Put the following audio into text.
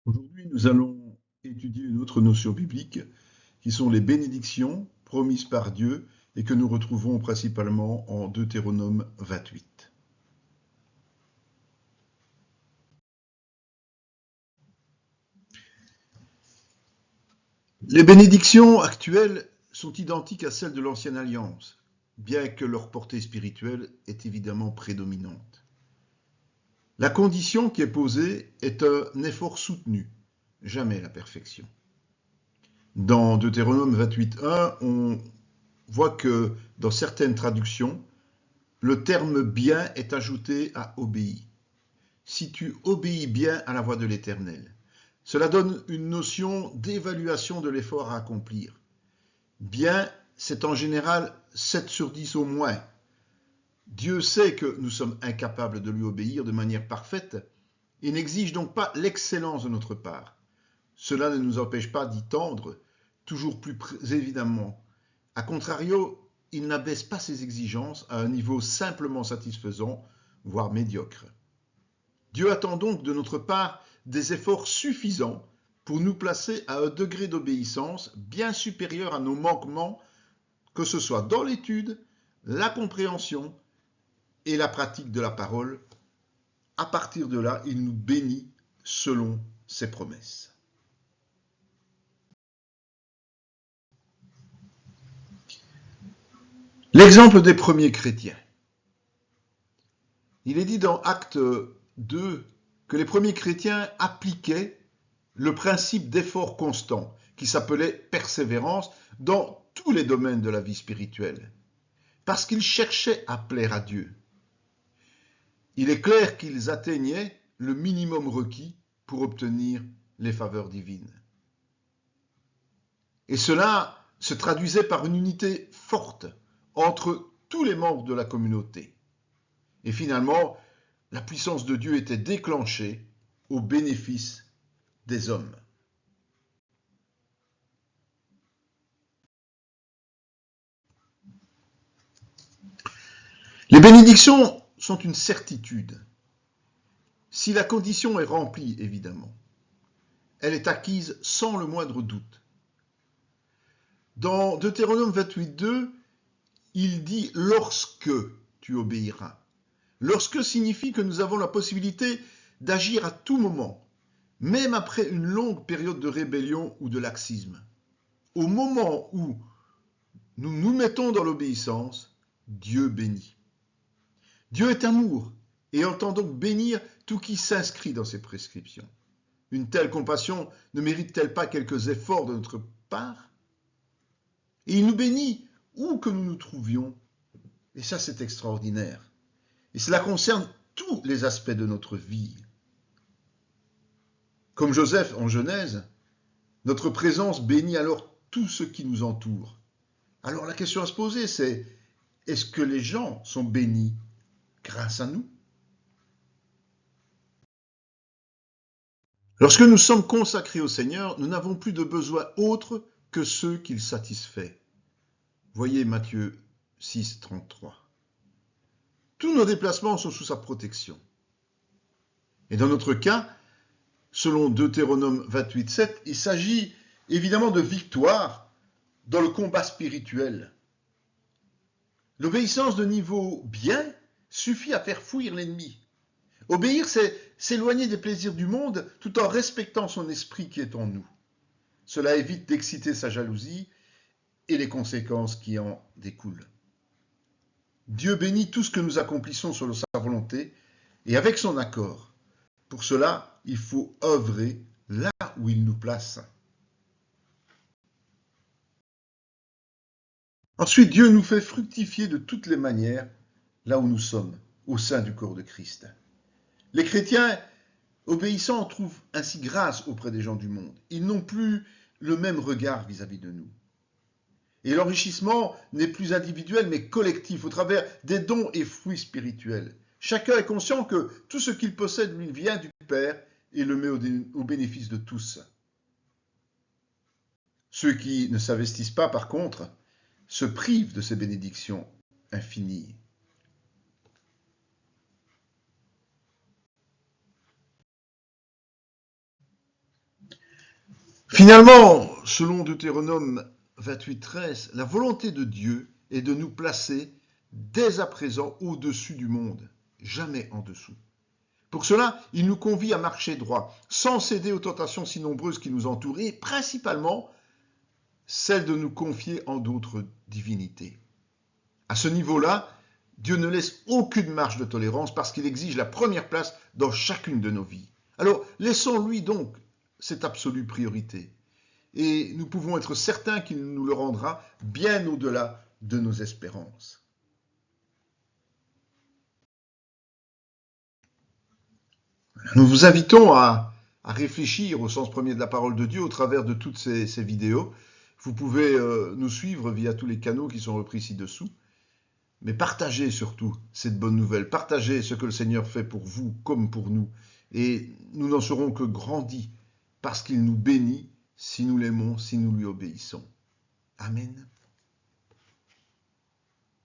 Aujourd'hui, nous allons étudier une autre notion biblique qui sont les bénédictions promises par Dieu et que nous retrouvons principalement en Deutéronome 28. Les bénédictions actuelles sont identiques à celles de l'Ancienne Alliance, bien que leur portée spirituelle est évidemment prédominante. La condition qui est posée est un effort soutenu, jamais la perfection. Dans Deutéronome 28.1, on voit que dans certaines traductions, le terme bien est ajouté à obéi. Si tu obéis bien à la voix de l'Éternel. Cela donne une notion d'évaluation de l'effort à accomplir. Bien, c'est en général 7 sur 10 au moins. Dieu sait que nous sommes incapables de lui obéir de manière parfaite et n'exige donc pas l'excellence de notre part. Cela ne nous empêche pas d'y tendre, toujours plus évidemment. A contrario, il n'abaisse pas ses exigences à un niveau simplement satisfaisant, voire médiocre. Dieu attend donc de notre part des efforts suffisants pour nous placer à un degré d'obéissance bien supérieur à nos manquements, que ce soit dans l'étude, la compréhension et la pratique de la parole. À partir de là, il nous bénit selon ses promesses. L'exemple des premiers chrétiens. Il est dit dans Actes 2 que les premiers chrétiens appliquaient le principe d'effort constant, qui s'appelait persévérance, dans tous les domaines de la vie spirituelle, parce qu'ils cherchaient à plaire à Dieu. Il est clair qu'ils atteignaient le minimum requis pour obtenir les faveurs divines. Et cela se traduisait par une unité forte entre tous les membres de la communauté. Et finalement, la puissance de Dieu était déclenchée au bénéfice des hommes. Les bénédictions sont une certitude. Si la condition est remplie, évidemment, elle est acquise sans le moindre doute. Dans Deutéronome 28.2, il dit « lorsque tu obéiras ». Lorsque signifie que nous avons la possibilité d'agir à tout moment, même après une longue période de rébellion ou de laxisme. Au moment où nous nous mettons dans l'obéissance, Dieu bénit. Dieu est amour et entend donc bénir tout qui s'inscrit dans ses prescriptions. Une telle compassion ne mérite-t-elle pas quelques efforts de notre part? Et il nous bénit où que nous nous trouvions. Et ça, c'est extraordinaire. Et cela concerne tous les aspects de notre vie. Comme Joseph en Genèse, notre présence bénit alors tout ce qui nous entoure. Alors la question à se poser, c'est est-ce que les gens sont bénis grâce à nous? Lorsque nous sommes consacrés au Seigneur, nous n'avons plus de besoin autre que ceux qu'il satisfait. Voyez Matthieu 6, 33. Tous nos déplacements sont sous sa protection. Et dans notre cas, selon Deutéronome 28, 7, il s'agit évidemment de victoire dans le combat spirituel. L'obéissance de niveau bien suffit à faire fuir l'ennemi. Obéir, c'est s'éloigner des plaisirs du monde tout en respectant son esprit qui est en nous. Cela évite d'exciter sa jalousie et les conséquences qui en découlent. Dieu bénit tout ce que nous accomplissons selon sa volonté et avec son accord. Pour cela, il faut œuvrer là où il nous place. Ensuite, Dieu nous fait fructifier de toutes les manières là où nous sommes, au sein du corps de Christ. Les chrétiens obéissants trouvent ainsi grâce auprès des gens du monde. Ils n'ont plus le même regard vis-à-vis de nous. Et l'enrichissement n'est plus individuel mais collectif au travers des dons et fruits spirituels. Chacun est conscient que tout ce qu'il possède lui vient du Père et le met au bénéfice de tous. Ceux qui ne s'investissent pas, par contre, se privent de ces bénédictions infinies. Finalement, selon Deutéronome 28:13, la volonté de Dieu est de nous placer dès à présent au-dessus du monde, jamais en dessous. Pour cela, il nous convie à marcher droit, sans céder aux tentations si nombreuses qui nous entourent, et principalement celle de nous confier en d'autres divinités. À ce niveau-là, Dieu ne laisse aucune marge de tolérance parce qu'il exige la première place dans chacune de nos vies. Alors, laissons-lui donc cette absolue priorité. Et nous pouvons être certains qu'il nous le rendra bien au-delà de nos espérances. Nous vous invitons à réfléchir au sens premier de la parole de Dieu au travers de toutes ces vidéos. Vous pouvez nous suivre via tous les canaux qui sont repris ci-dessous. Mais partagez surtout cette bonne nouvelle. Partagez ce que le Seigneur fait pour vous comme pour nous. Et nous n'en serons que grandis parce qu'il nous bénit si nous l'aimons, si nous lui obéissons. Amen.